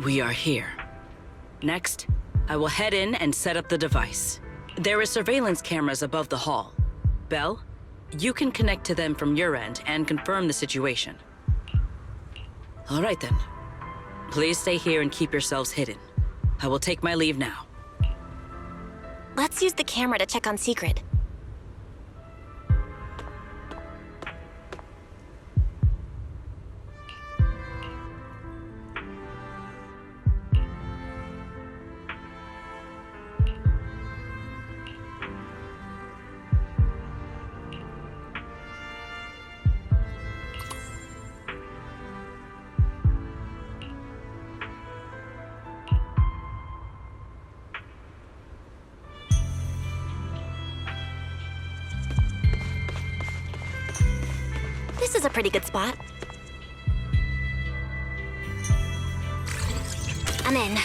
We are here. Next, I will head in and set up the device. There are surveillance cameras above the hall. Belle, you can connect to them from your end and confirm the situation. All right then. Please stay here and keep yourselves hidden. I will take my leave now. Let's use the camera to check on Secret. This is a pretty good spot. I'm in.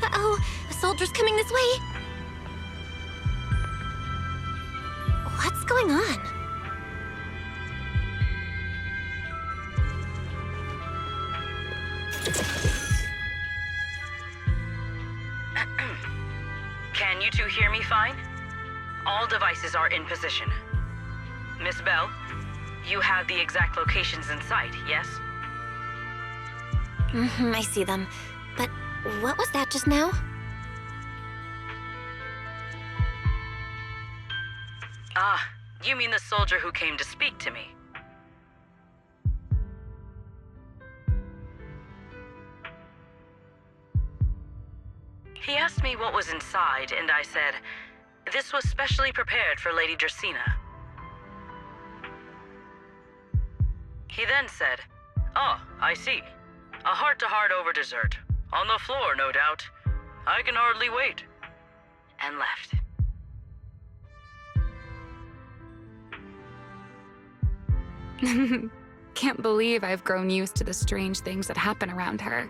Uh-oh, a soldier's coming this way. What's going on? Can you two hear me fine? All devices are in position. Miss Belle, you have the exact locations in sight, yes? I see them. But what was that just now? Ah, you mean the soldier who came to speak to me? He asked me what was inside, and I said, this was specially prepared for Lady Dracaena. He then said, oh, I see. A heart-to-heart over dessert. On the floor, no doubt. I can hardly wait. And left. Can't believe I've grown used to the strange things that happen around her.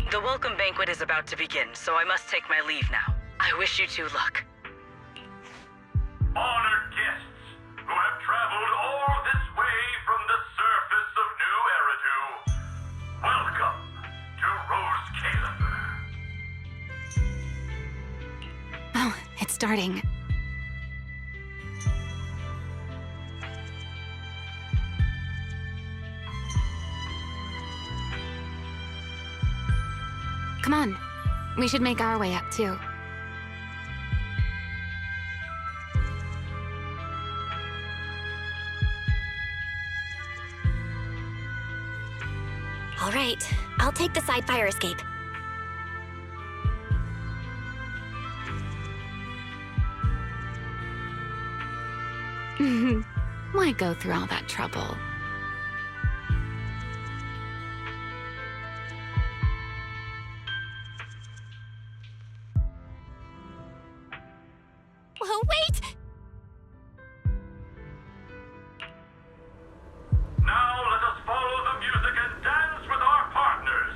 The welcome banquet is about to begin, so I must take my leave now. I wish you two luck. Honored guests who have traveled all this way from the surface of New Eridu, welcome to Rose Caleb. Oh, it's starting. Come on. We should make our way up, too. All right, I'll take the side fire escape. Why go through all that trouble? Whoa, wait! Now let us follow the music and dance with our partners.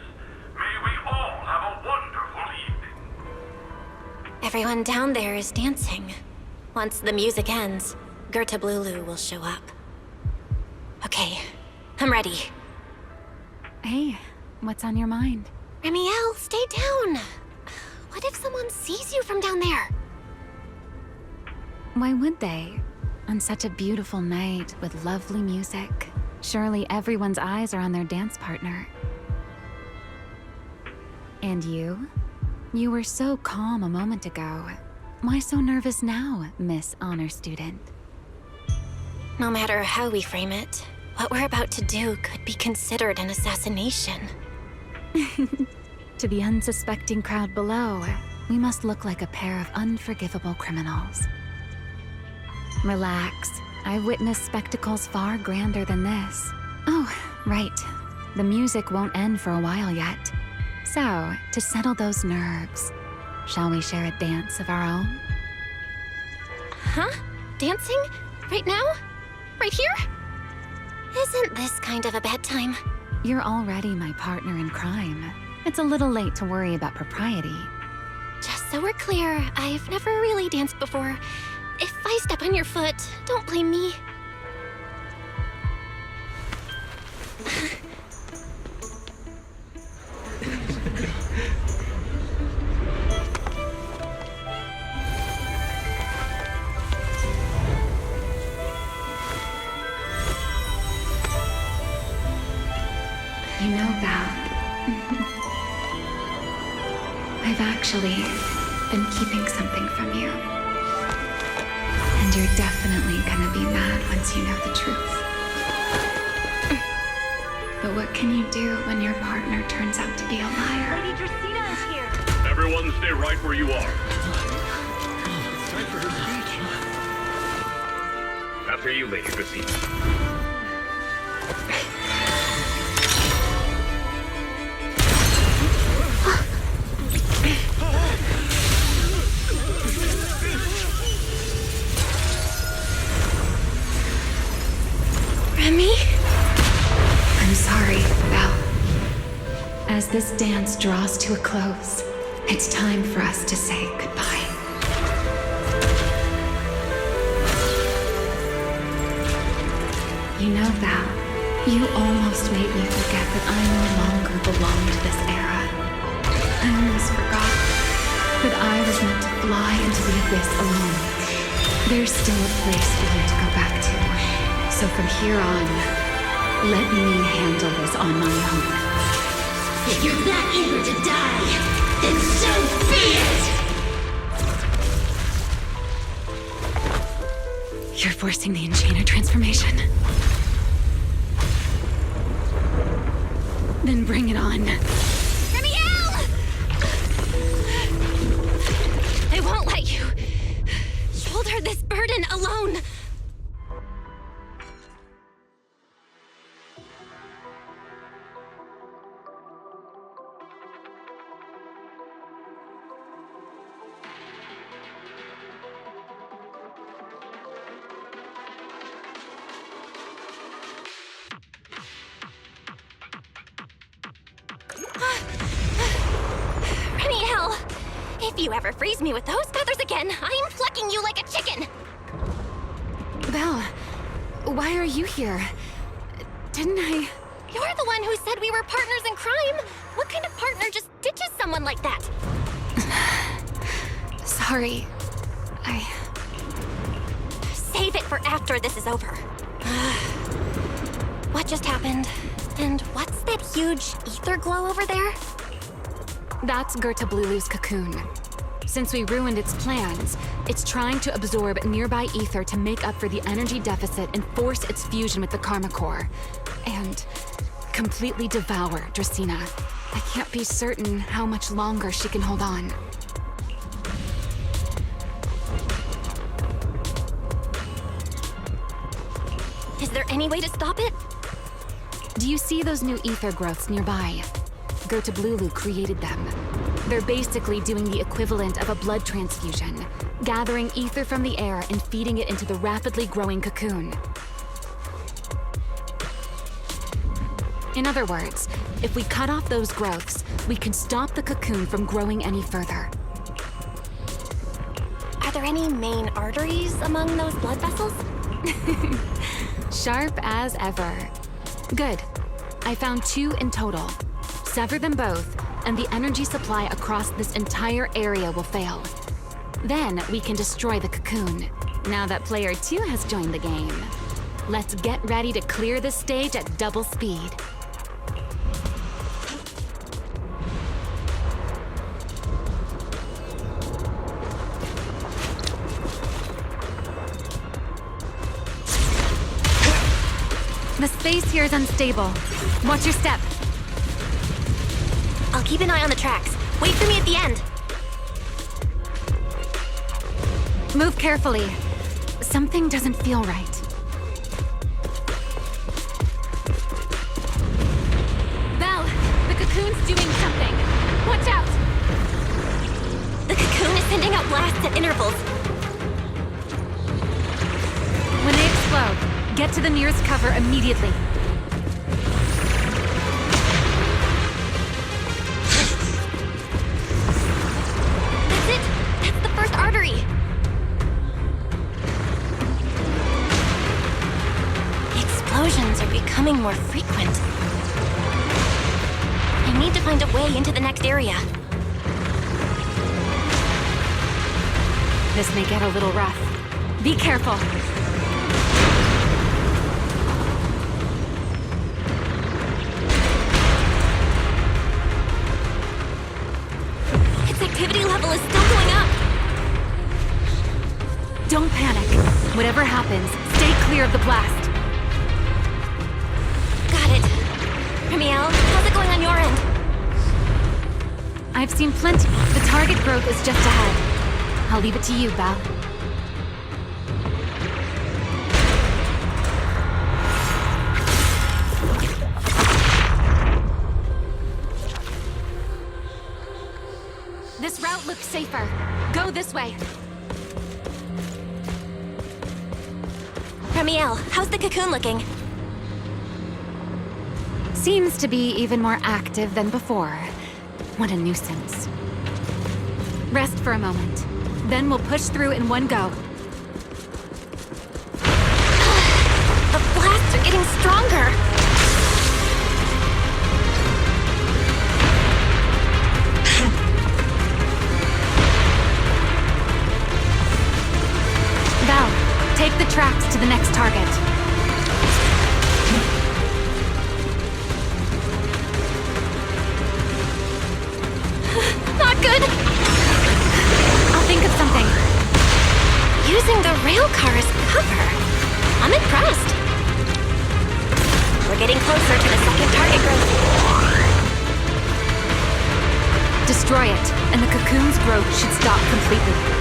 May we all have a wonderful evening. Everyone down there is dancing. Once the music ends, Gerta Blulu will show up. Okay, I'm ready. Hey, what's on your mind? Remiel, stay down. What if someone sees you from down there? Why would they? On such a beautiful night with lovely music, surely everyone's eyes are on their dance partner. And you? You were so calm a moment ago. Why so nervous now, Miss Honor Student? No matter how we frame it, what we're about to do could be considered an assassination. To the unsuspecting crowd below, we must look like a pair of unforgivable criminals. Relax. I've witnessed spectacles far grander than this. Oh, right. The music won't end for a while yet. So, to settle those nerves, shall we share a dance of our own? Huh? Dancing? Right now? Right here? Isn't this kind of a bad time? You're already my partner in crime. It's a little late to worry about propriety. Just so we're clear, I've never really danced before. If I step on your foot, don't blame me. actually been keeping something from you. And you're definitely gonna be mad once you know the truth. But what can you do when your partner turns out to be a liar? Lady Dracaena is here. Everyone stay right where you are. Time for her speech. After you, Lady Dracaena. Remy? I'm sorry, Belle. As this dance draws to a close, it's time for us to say goodbye. You know, Val, you almost made me forget that I no longer belong to this era. I almost forgot that I was meant to fly into the abyss alone. There's still a place for you to go back to. So from here on, let me handle this on my own. If you're that eager to die, then so be it! You're forcing the Enchanter transformation. Then bring it on. Remiel! I won't let you shoulder this burden alone. Remiel! If you ever freeze me with those feathers again, I'm plucking you like a chicken! Belle, why are you here? Didn't I... You're the one who said we were partners in crime! What kind of partner just ditches someone like that? Sorry. Save it for after this is over. What just happened? And what's that huge ether glow over there? That's Gertablulu's cocoon. Since we ruined its plans, it's trying to absorb nearby ether to make up for the energy deficit and force its fusion with the Karma Core. And completely devour Dracaena. I can't be certain how much longer she can hold on. Is there any way to stop it? Do you see those new ether growths nearby? Gertablulu created them. They're basically doing the equivalent of a blood transfusion, gathering ether from the air and feeding it into the rapidly growing cocoon. In other words, if we cut off those growths, we can stop the cocoon from growing any further. Are there any main arteries among those blood vessels? Sharp as ever. Good. I found 2 in total. Sever them both, and the energy supply across this entire area will fail. Then we can destroy the cocoon. Now that player 2 has joined the game. Let's get ready to clear the stage at double speed. The space here is unstable. Watch your step. I'll keep an eye on the tracks. Wait for me at the end. Move carefully. Something doesn't feel right. Belle, the cocoon's doing something. Watch out! The cocoon is sending out blasts at intervals. When they explode, get to the nearest cover immediately. That's it! That's the first artery! Explosions are becoming more frequent. I need to find a way into the next area. This may get a little rough. Be careful. Its activity level Don't panic. Whatever happens, stay clear of the blast. Got it. Ramiel, how's it going on your end? I've seen plenty. The target growth is just ahead. I'll leave it to you, Belle. This route looks safer. Go this way. Ramiel, how's the cocoon looking? Seems to be even more active than before. What a nuisance. Rest for a moment. Then we'll push through in one go. The blasts are getting stronger! Val, take the tracks to the next target. Not good! I'll think of something. Using the rail car as cover. I'm impressed. We're getting closer to the second target growth. Destroy it, and the cocoon's growth should stop completely.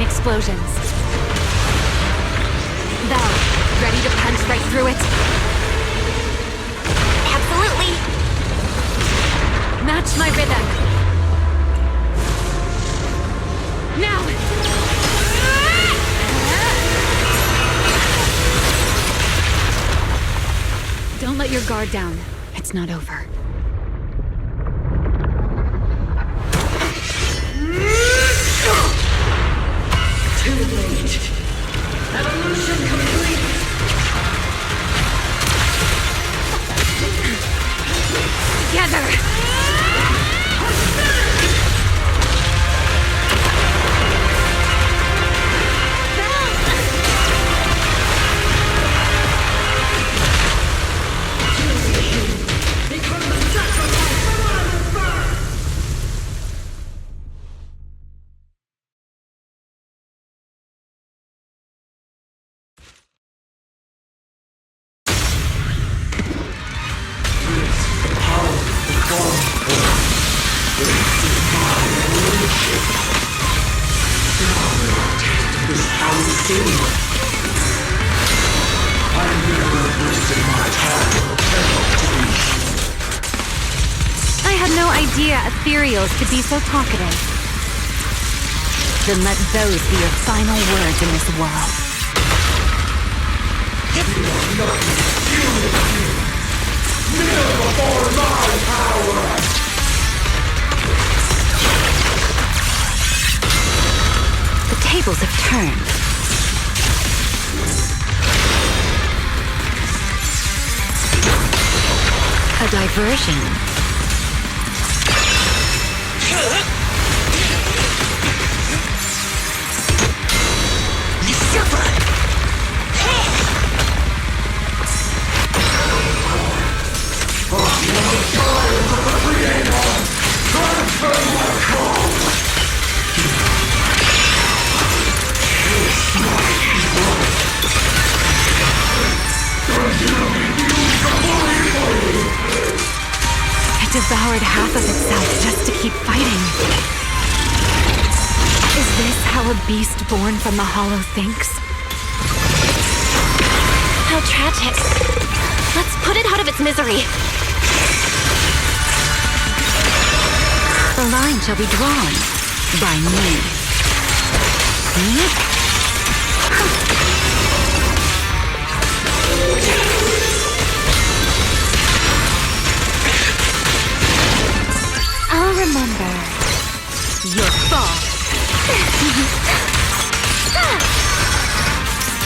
Explosions. Val, ready to punch right through it? Absolutely. Match my rhythm. Now! Don't let your guard down. It's not over. Too late. Evolution complete. Together! I had no idea ethereals could be so talkative. Then let those be your final words in this world. Kneel before my power! The tables have turned. A diversion. It devoured half of itself just to keep fighting. Is this how a beast born from the Hollow thinks? How tragic. Let's put it out of its misery. The line shall be drawn by me.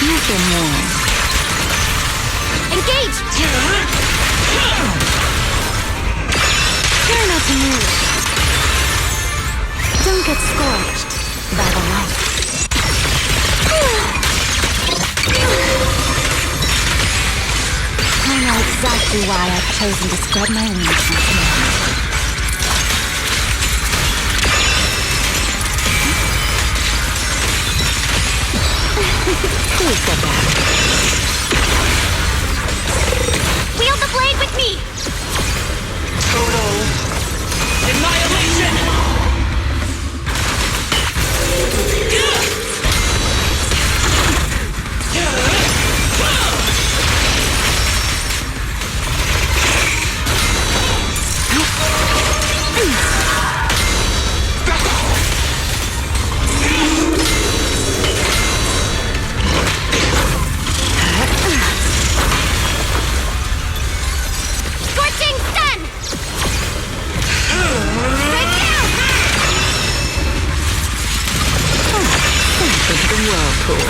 Nothing more. Engage! Try not to move. Don't get scorched by the light. I know exactly why I've chosen to spread my wings once more. Please go back. Wield the blade with me! Total annihilation! Scorching sun! Strike down! Think of the whirlpool.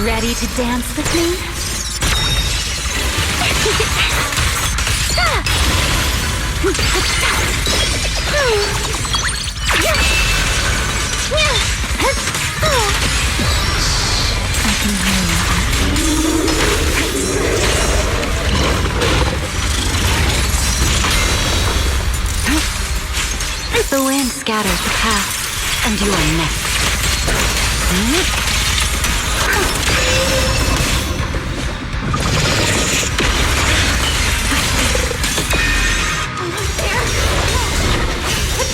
Ready to dance with me? I can hear your heartbeat. The wind scatters the path, and you are next.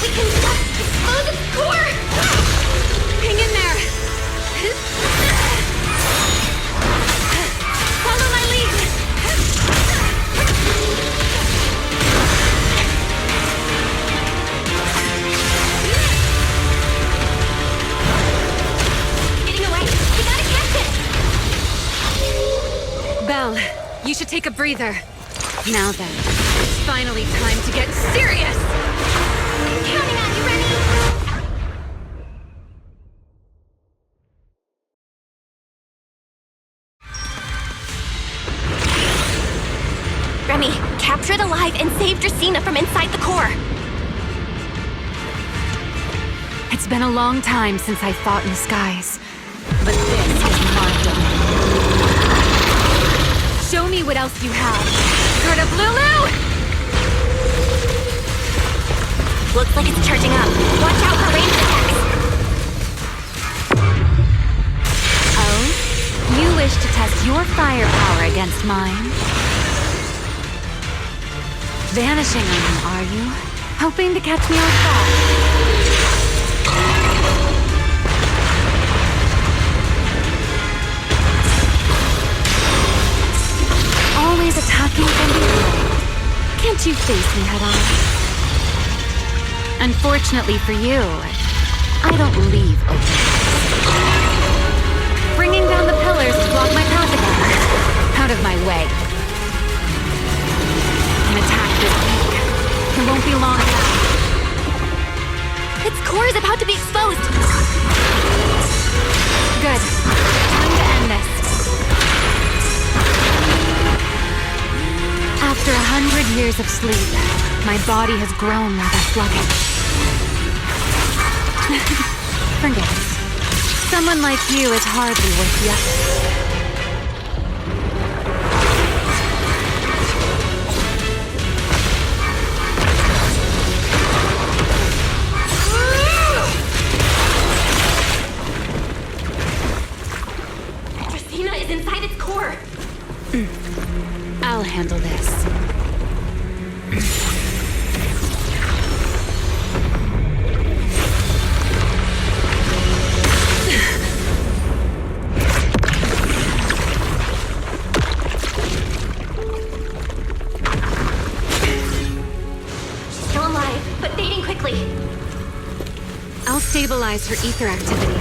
We can just explode its core! Hang in there! Follow my lead! Getting away! We gotta catch it! Belle, you should take a breather. Now then, it's finally time to get serious! Counting on you, Remy! Remy, capture it alive and save Dracena from inside the core. It's been a long time since I fought in the skies, but this is my domain. Show me what else you have. Gerda Blulu! Looks like it's charging up. Watch out for ranged attacks. Oh? You wish to test your firepower against mine? Vanishing on me, are you? Hoping to catch me off guard? Always attacking from behind. Can't you face me head on? Unfortunately for you, I don't leave open. Bringing down the pillars to block my path again. Out of my way. An attack this weak. It won't be long now. Its core is about to be exposed. Good. Time to end this. After 100 years of sleep, my body has grown rather sluggish. Forget it. Someone like you is hardly worth the effort. Dracena is inside its core. I'll handle this. Still alive, but fading quickly. I'll stabilize her ether activity.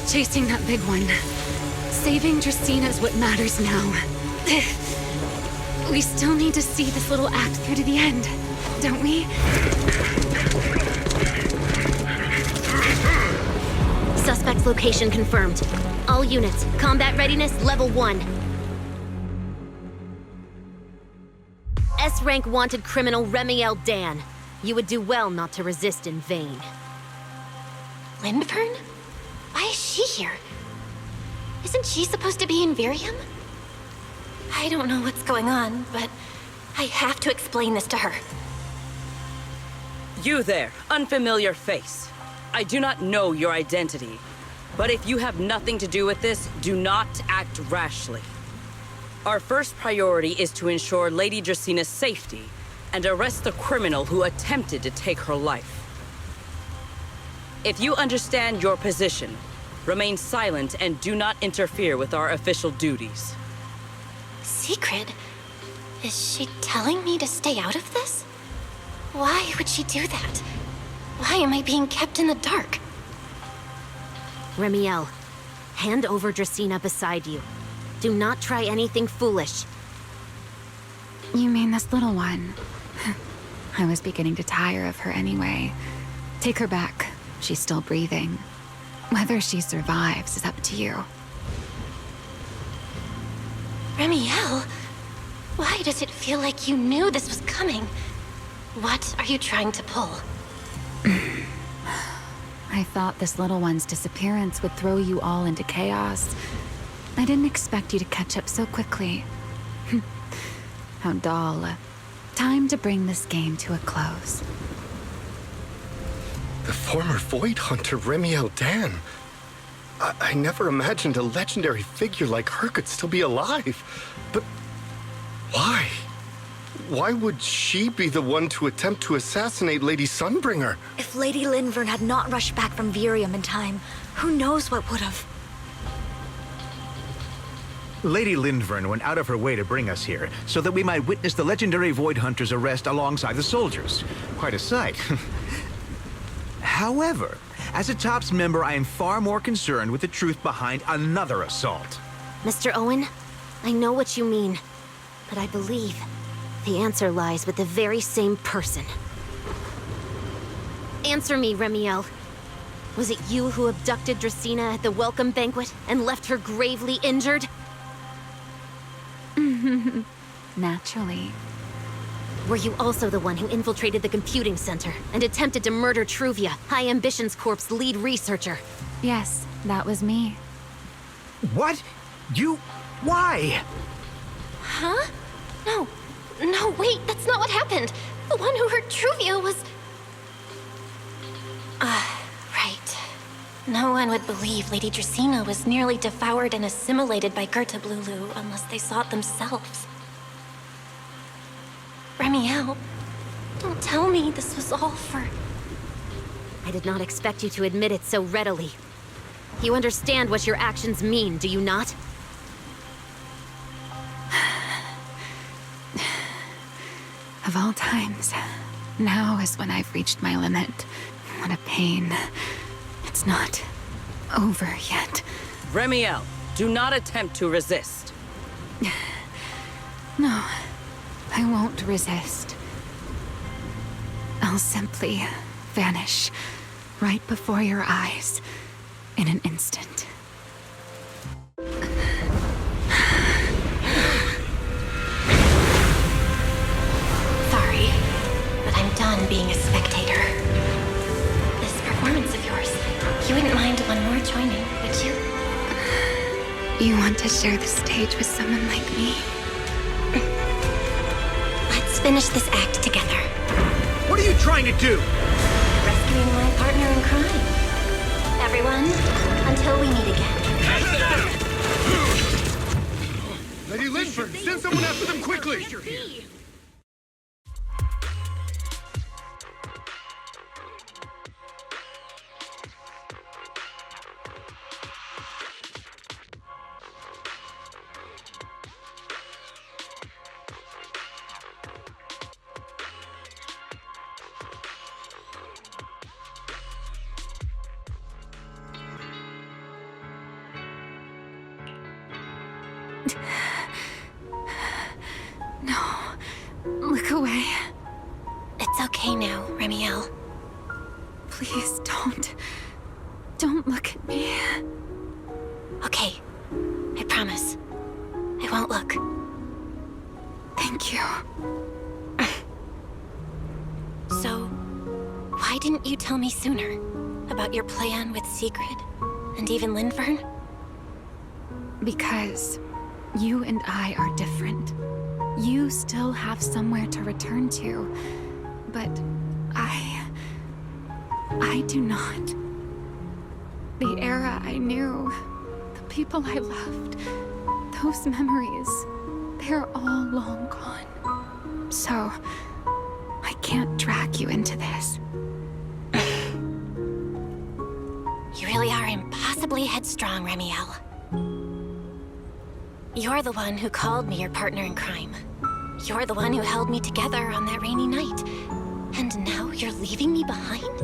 chasing that big one. Saving Dracaena is what matters now. We still need to see this little act through to the end, don't we? Suspect's location confirmed. All units, combat readiness level 1. S-rank wanted criminal Remiel Dan. You would do well not to resist in vain. Lindburn? Why is she here? Isn't she supposed to be in Virium? I don't know what's going on, but I have to explain this to her. You there, unfamiliar face. I do not know your identity, but if you have nothing to do with this, do not act rashly. Our first priority is to ensure Lady Dracaena's safety and arrest the criminal who attempted to take her life. If you understand your position, remain silent and do not interfere with our official duties. Secret? Is she telling me to stay out of this? Why would she do that? Why am I being kept in the dark? Remiel, hand over Dracaena beside you. Do not try anything foolish. You mean this little one? I was beginning to tire of her anyway. Take her back. She's still breathing. Whether she survives is up to you. Remiel? Why does it feel like you knew this was coming? What are you trying to pull? I thought this little one's disappearance would throw you all into chaos. I didn't expect you to catch up so quickly. How dull. Time to bring this game to a close. The former Void Hunter Remiel Dan. I never imagined a legendary figure like her could still be alive. But why? Why would she be the one to attempt to assassinate Lady Sunbringer? If Lady Lindburn had not rushed back from Virium in time, who knows what would have. Lady Lindburn went out of her way to bring us here, so that we might witness the legendary Void Hunter's arrest alongside the soldiers. Quite a sight. However, as a TOPS member, I am far more concerned with the truth behind another assault. Mr. Owen, I know what you mean, but I believe the answer lies with the very same person. Answer me, Remiel. Was it you who abducted Dracaena at the welcome banquet and left her gravely injured? Naturally. Were you also the one who infiltrated the computing center and attempted to murder Truvia, High Ambitions Corp's lead researcher? Yes, that was me. What? You... why? Huh? No, wait, that's not what happened. The one who hurt Truvia was... right. No one would believe Lady Dracaena was nearly devoured and assimilated by Gerta Blulu unless they saw it themselves. Remiel, don't tell me this was all for... I did not expect you to admit it so readily. You understand what your actions mean, do you not? Of all times, now is when I've reached my limit. What a pain. It's not over yet. Remiel, do not attempt to resist. No, I won't resist. I'll simply vanish right before your eyes in an instant. Sorry, but I'm done being a spectator. This performance of yours, you wouldn't mind one more joining, would you? You want to share the stage with someone like me? Let's finish this act together. What are you trying to do? Rescuing my partner in crime. Everyone, until we meet again. Lady Lindburn, send someone after them quickly! No. Look away. It's okay now, Remiel. Please don't. Don't look at me. Okay. I promise. I won't look. Thank you. So, why didn't you tell me sooner about your plan with Sigrid and even Lindvern? Because you and I are different. You still have somewhere to return to, but I do not. The era I knew, the people I loved, those memories, they're all long gone. So, I can't drag you into this. You really are impossibly headstrong, Remiel. You're the one who called me your partner in crime. You're the one who held me together on that rainy night. And now you're leaving me behind?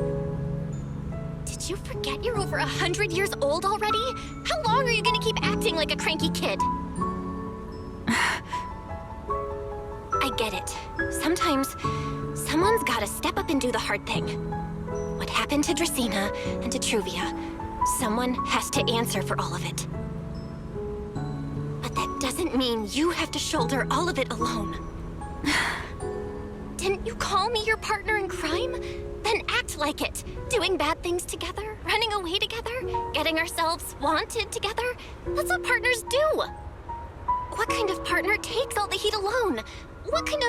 Did you forget you're over 100 years old already? How long are you gonna keep acting like a cranky kid? I get it. Sometimes, someone's gotta step up and do the hard thing. What happened to Dracena and to Truvia, someone has to answer for all of it. But that doesn't mean you have to shoulder all of it alone. Didn't you call me your partner in crime? Then act like it. Doing bad things together, running away together, getting ourselves wanted together. That's what partners do. What kind of partner takes all the heat alone? What kind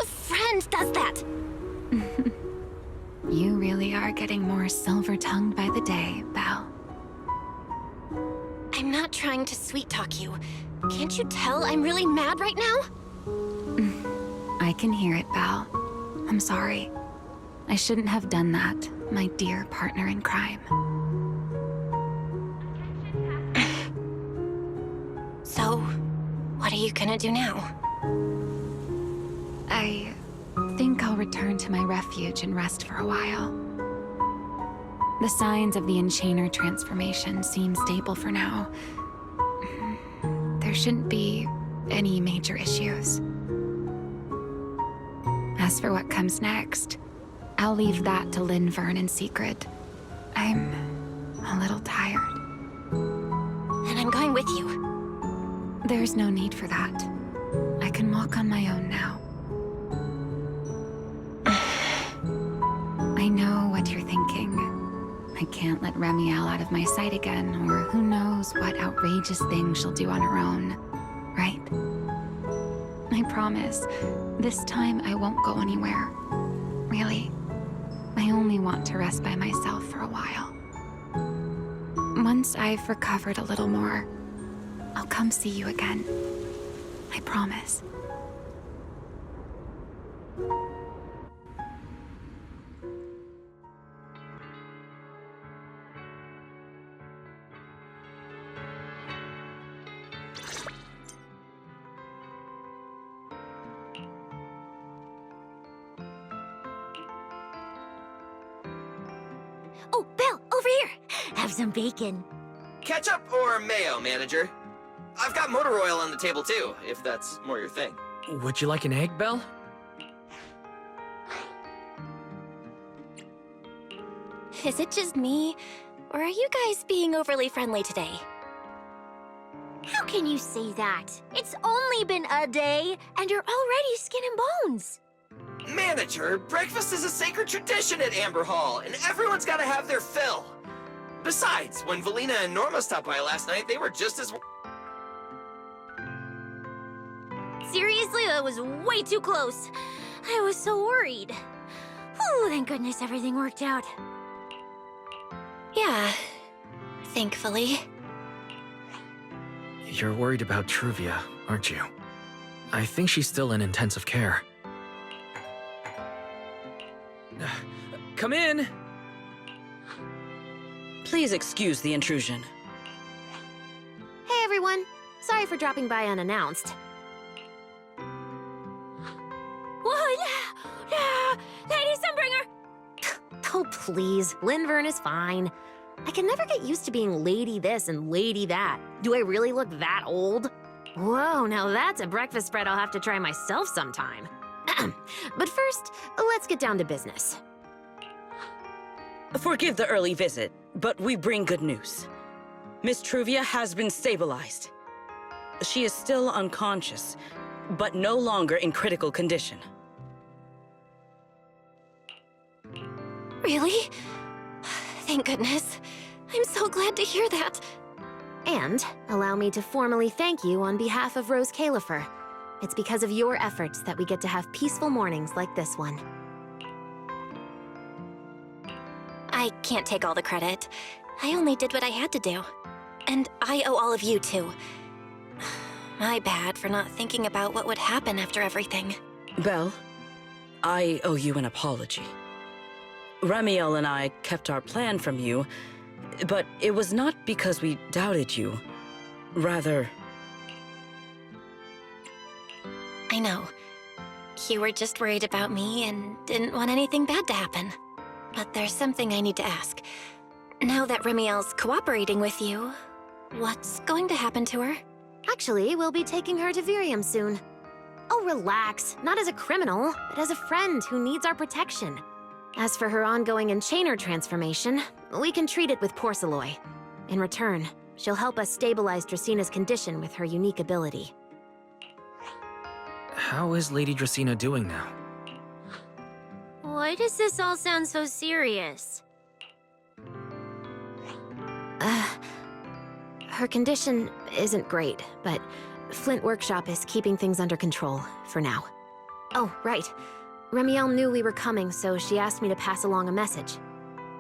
of friend does that? You really are getting more silver-tongued by the day, Belle. I'm not trying to sweet-talk you. Can't you tell I'm really mad right now? I can hear it, Belle. I'm sorry. I shouldn't have done that, my dear partner in crime. So, what are you gonna do now? I think I'll return to my refuge and rest for a while. The signs of the Enchainer transformation seem stable for now. There shouldn't be any major issues. As for what comes next, I'll leave that to Lindvern and Sigrid. I'm a little tired. And I'm going with you. There's no need for that. I can walk on my own now. I know what you're thinking. I can't let Remiel out of my sight again, or who knows what outrageous thing she'll do on her own, right? I promise, this time I won't go anywhere. Really. I only want to rest by myself for a while. Once I've recovered a little more, I'll come see you again. I promise. Oh, Belle, over here! Have some bacon. Ketchup or mayo, manager? I've got motor oil on the table too, if that's more your thing. Would you like an egg, Belle? Is it just me, or are you guys being overly friendly today? How can you say that? It's only been a day, and you're already skin and bones. Manager, breakfast is a sacred tradition at Amber Hall, and everyone's gotta have their fill. Besides, when Valina and Norma stopped by last night, they were just as... Seriously, that was way too close. I was so worried. Oh, thank goodness everything worked out. Yeah, thankfully. You're worried about Truvia, aren't you? I think she's still in intensive care. Come in! Please excuse the intrusion. Hey everyone, sorry for dropping by unannounced. Whoa, Lady Sunbringer! Oh please, Lindvern is fine. I can never get used to being lady this and lady that. Do I really look that old? Whoa, now that's a breakfast spread I'll have to try myself sometime. But first, let's get down to business. Forgive the early visit, but we bring good news. Miss Truvia has been stabilized. She is still unconscious, but no longer in critical condition. Really? Thank goodness. I'm so glad to hear that. And allow me to formally thank you on behalf of Rose Califer. It's because of your efforts that we get to have peaceful mornings like this one. I can't take all the credit. I only did what I had to do. And I owe all of you, too. My bad for not thinking about what would happen after everything. Belle, I owe you an apology. Remiel and I kept our plan from you, but it was not because we doubted you. Rather... I know. You were just worried about me and didn't want anything bad to happen. But there's something I need to ask. Now that Remiel's cooperating with you, what's going to happen to her? Actually, we'll be taking her to Virium soon. Oh, relax. Not as a criminal, but as a friend who needs our protection. As for her ongoing Enchainer transformation, we can treat it with Porceloy. In return, she'll help us stabilize Dracina's condition with her unique ability. How is Lady Dracina doing now? Why does this all sound so serious? Her condition isn't great, but Flint Workshop is keeping things under control, for now. Oh, right. Remiel knew we were coming, so she asked me to pass along a message.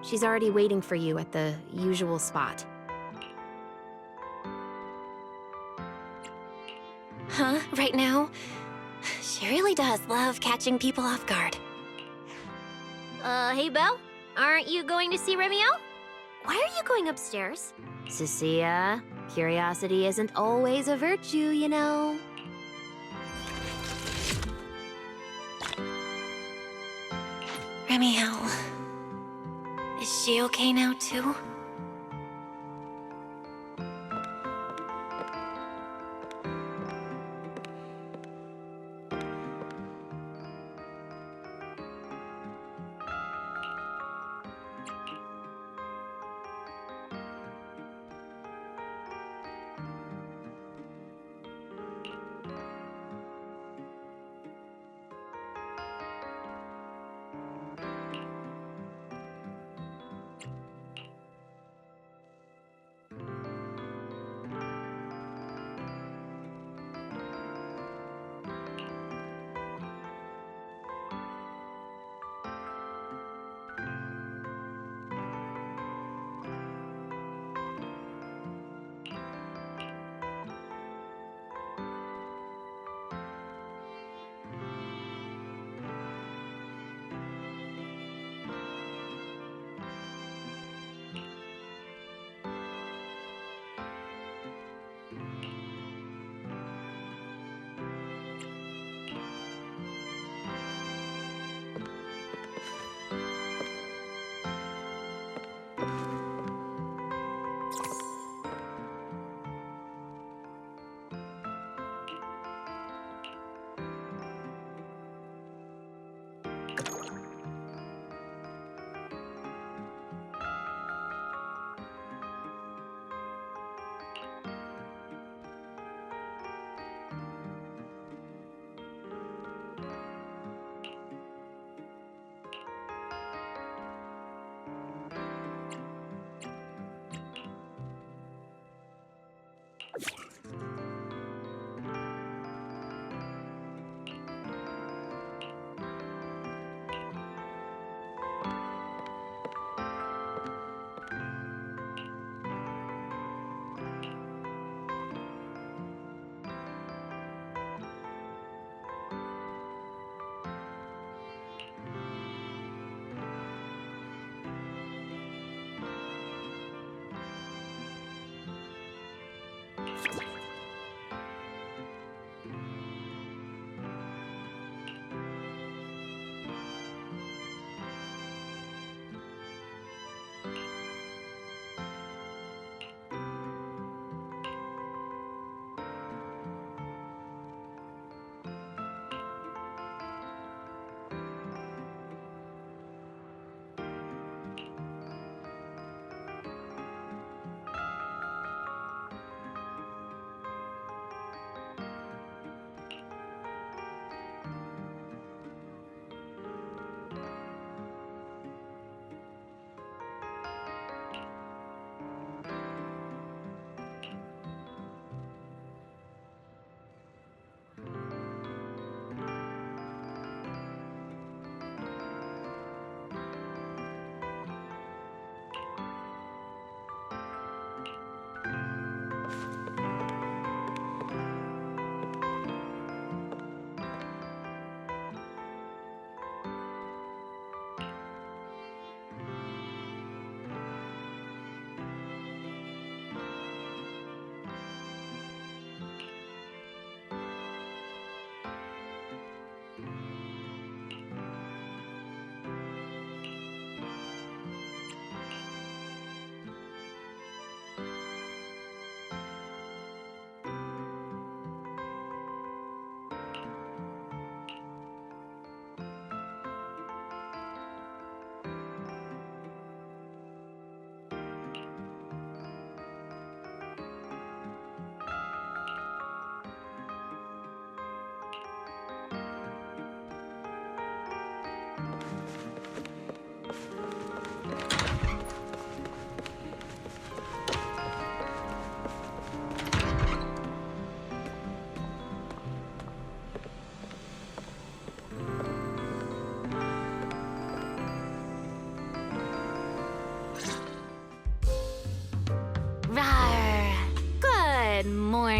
She's already waiting for you at the usual spot. Huh? Right now? She really does love catching people off guard. Hey, Belle? Aren't you going to see Remiel? Why are you going upstairs? Cecilia, curiosity isn't always a virtue, you know. Remiel. Is she okay now, too?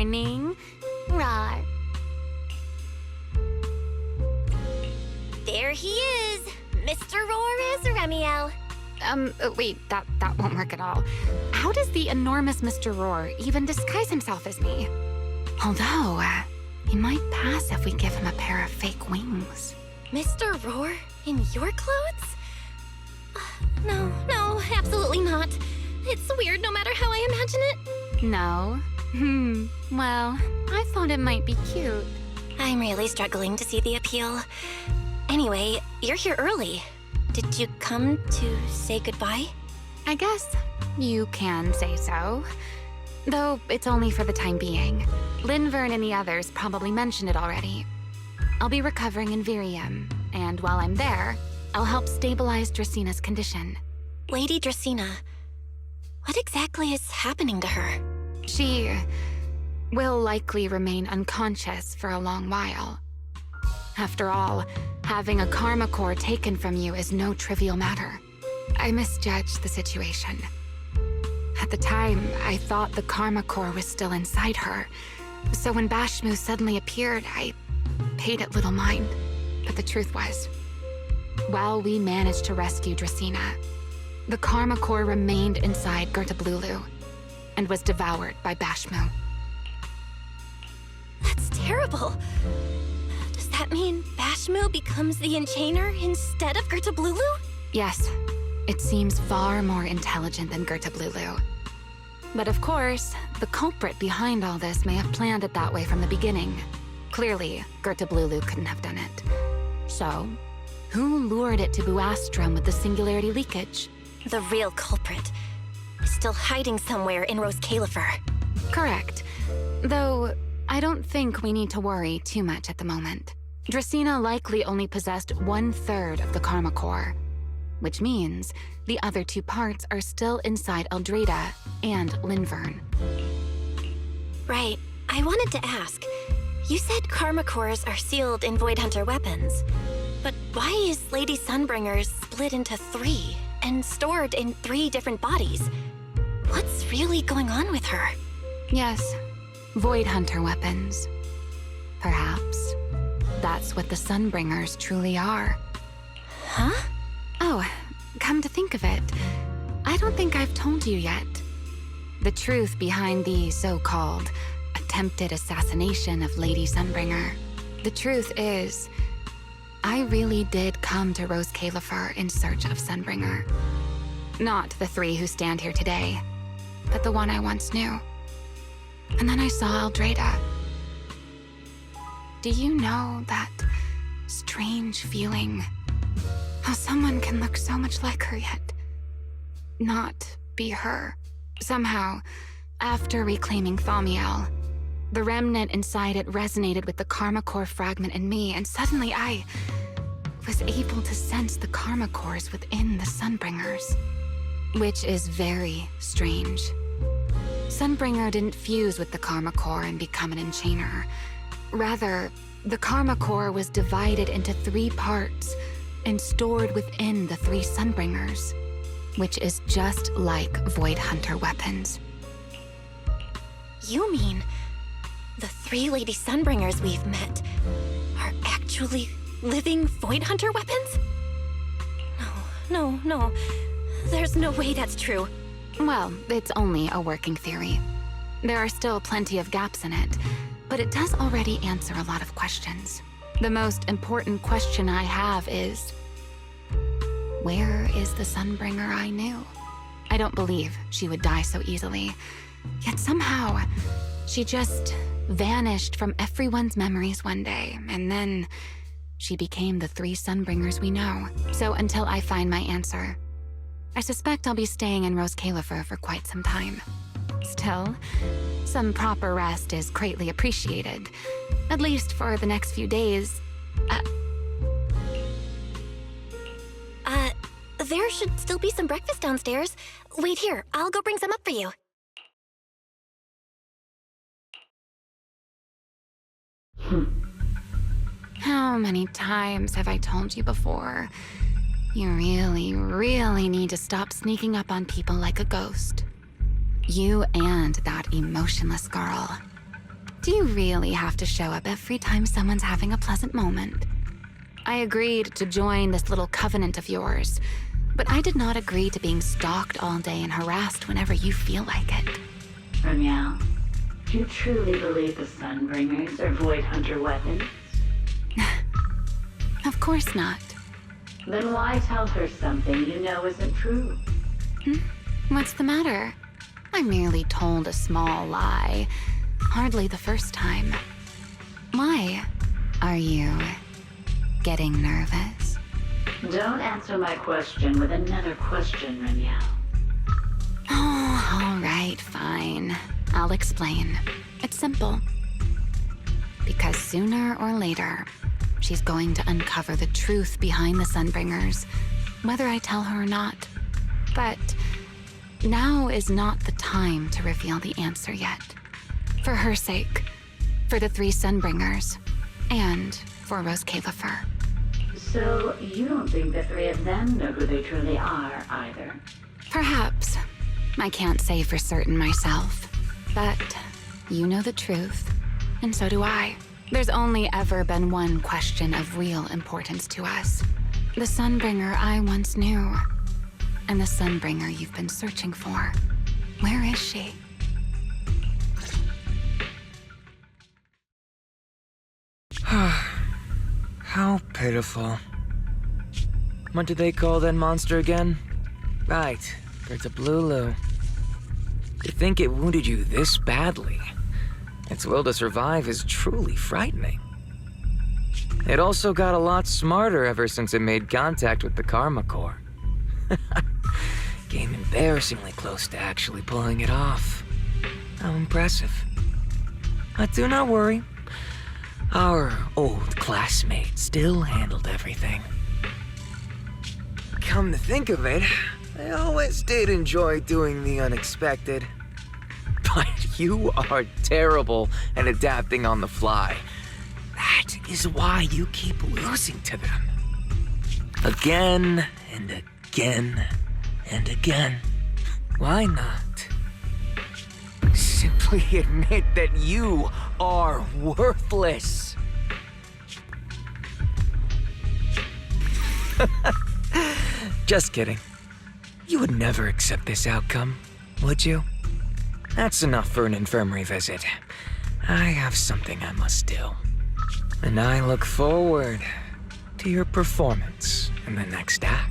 morning. Rawr. There he is, Mr. Roar Remiel. Wait, that won't work at all. How does the enormous Mr. Roar even disguise himself as me? Although, he might pass if we give him a pair of fake wings. Mr. Roar in your clothes? No, absolutely not. It's weird no matter how I imagine it. No? Well, I thought it might be cute. I'm really struggling to see the appeal. Anyway, you're here early. Did you come to say goodbye? I guess you can say so. Though it's only for the time being. Linvern and the others probably mentioned it already. I'll be recovering in Virium, and while I'm there, I'll help stabilize Dracina's condition. Lady Dracina, what exactly is happening to her? She will likely remain unconscious for a long while. After all, having a karma core taken from you is no trivial matter. I misjudged the situation. At the time, I thought the karma core was still inside her. So when Bashmu suddenly appeared, I paid it little mind. But the truth was, while we managed to rescue Dracina, the karma core remained inside Gertablulu and was devoured by Bashmu. That's terrible. Does that mean Bashmu becomes the Enchainer instead of Gertablulu? Yes, it seems far more intelligent than Gertablulu. But of course, the culprit behind all this may have planned it that way from the beginning. Clearly, Gertablulu couldn't have done it. So, who lured it to Buastrum with the singularity leakage? The real culprit is still hiding somewhere in Rose Califer. Correct. Though, I don't think we need to worry too much at the moment. Dracina likely only possessed 1/3 of the karma core, which means the other 2 parts are still inside Eldrada and Linvern. Right. I wanted to ask. You said karma cores are sealed in Void Hunter weapons. But why is Lady Sunbringer's split into 3 and stored in 3 different bodies? What's really going on with her? Yes, Void Hunter weapons. Perhaps that's what the Sunbringers truly are. Huh? Oh, come to think of it, I don't think I've told you yet. The truth behind the so-called attempted assassination of Lady Sunbringer. The truth is, I really did come to Rose Califer in search of Sunbringer. Not the 3 who stand here today, but the one I once knew. And then I saw Eldrada. Do you know that strange feeling? How someone can look so much like her yet not be her. Somehow, after reclaiming Thaumiel, the remnant inside it resonated with the karma core fragment in me, and suddenly I was able to sense the karma cores within the Sunbringers. Which is very strange. Sunbringer didn't fuse with the karma core and become an enchainer. Rather, the karma core was divided into 3 parts and stored within the 3 Sunbringers, which is just like Void Hunter weapons. You mean the 3 Lady Sunbringers we've met are actually living Void Hunter weapons? No. There's no way that's true. Well, it's only a working theory. There are still plenty of gaps in it, but it does already answer a lot of questions. The most important question I have is, where is the Sunbringer I knew? I don't believe she would die so easily. Yet somehow, she just vanished from everyone's memories one day, and then she became the 3 Sunbringers we know. So until I find my answer, I suspect I'll be staying in Rose Califer for quite some time. Still, some proper rest is greatly appreciated, at least for the next few days. There should still be some breakfast downstairs. Wait here, I'll go bring some up for you. How many times have I told you before? You really, really need to stop sneaking up on people like a ghost. You and that emotionless girl. Do you really have to show up every time someone's having a pleasant moment? I agreed to join this little covenant of yours, but I did not agree to being stalked all day and harassed whenever you feel like it. Remiel, do you truly believe the Sunbringers are Void Hunter weapons? Of course not. Then why tell her something you know isn't true? What's the matter? I merely told a small lie. Hardly the first time. Why? Are you getting nervous? Don't answer my question with another question, Remiel. Oh, all right, fine. I'll explain. It's simple. Because sooner or later, she's going to uncover the truth behind the Sunbringers, whether I tell her or not. But now is not the time to reveal the answer yet. For her sake, for the 3 Sunbringers, and for Rose Kalifer. So you don't think the 3 of them know who they truly are, either? Perhaps. I can't say for certain myself. But you know the truth, and so do I. There's only ever been one question of real importance to us. The Sunbringer I once knew, and the Sunbringer you've been searching for. Where is she? How pitiful. What do they call that monster again? Right, it's a Blulu. To think it wounded you this badly. Its will to survive is truly frightening. It also got a lot smarter ever since it made contact with the Karma Core. Came embarrassingly close to actually pulling it off. How impressive. But do not worry. Our old classmate still handled everything. Come to think of it, I always did enjoy doing the unexpected. But you are terrible at adapting on the fly. That is why you keep losing to them. Again and again and again. Why not? Simply admit that you are worthless. Just kidding. You would never accept this outcome, would you? That's enough for an infirmary visit. I have something I must do. And I look forward to your performance in the next act.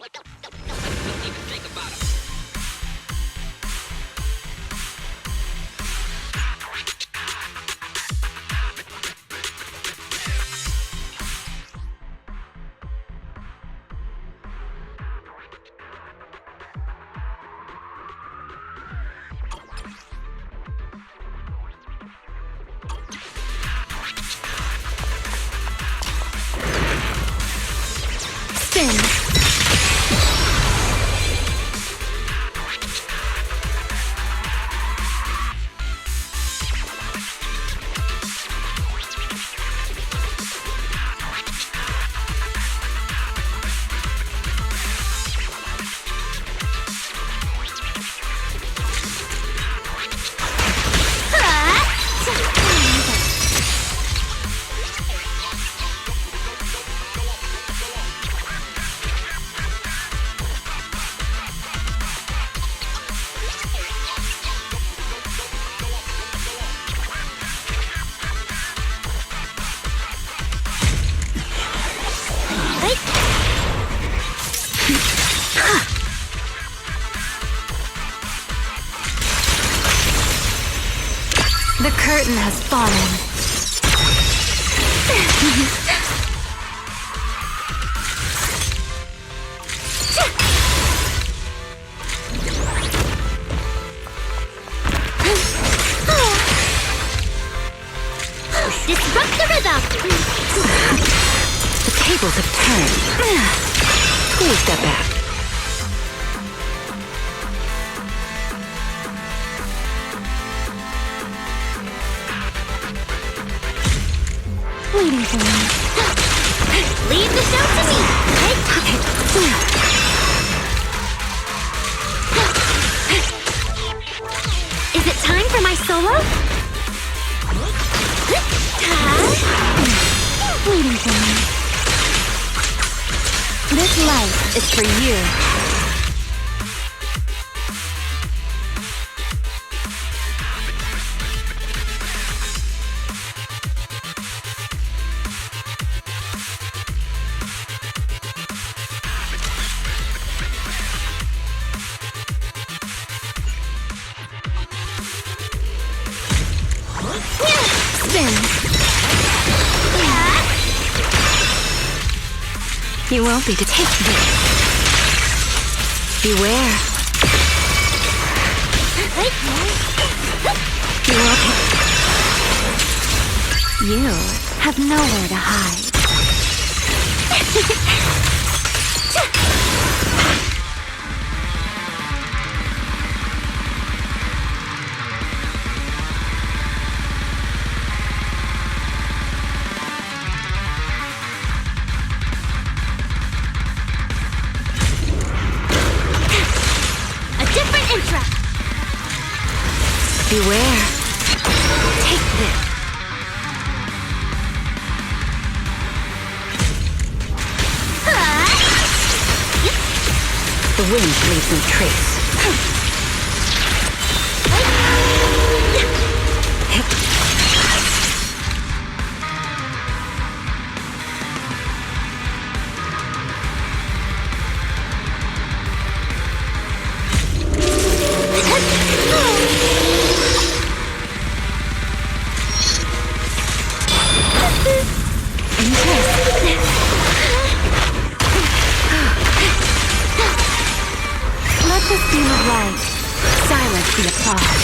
Spin. The curtain has fallen. Disrupt the rhythm! The tables have turned. Please step back. Waiting for me. Leave the show to me! Is it time for my solo? Waiting for me. This life is for you. You won't be detained. Beware. You won't. You have nowhere to hide. Beware. Take this. The wind leaves no trace. Let this beam of light silence the applause.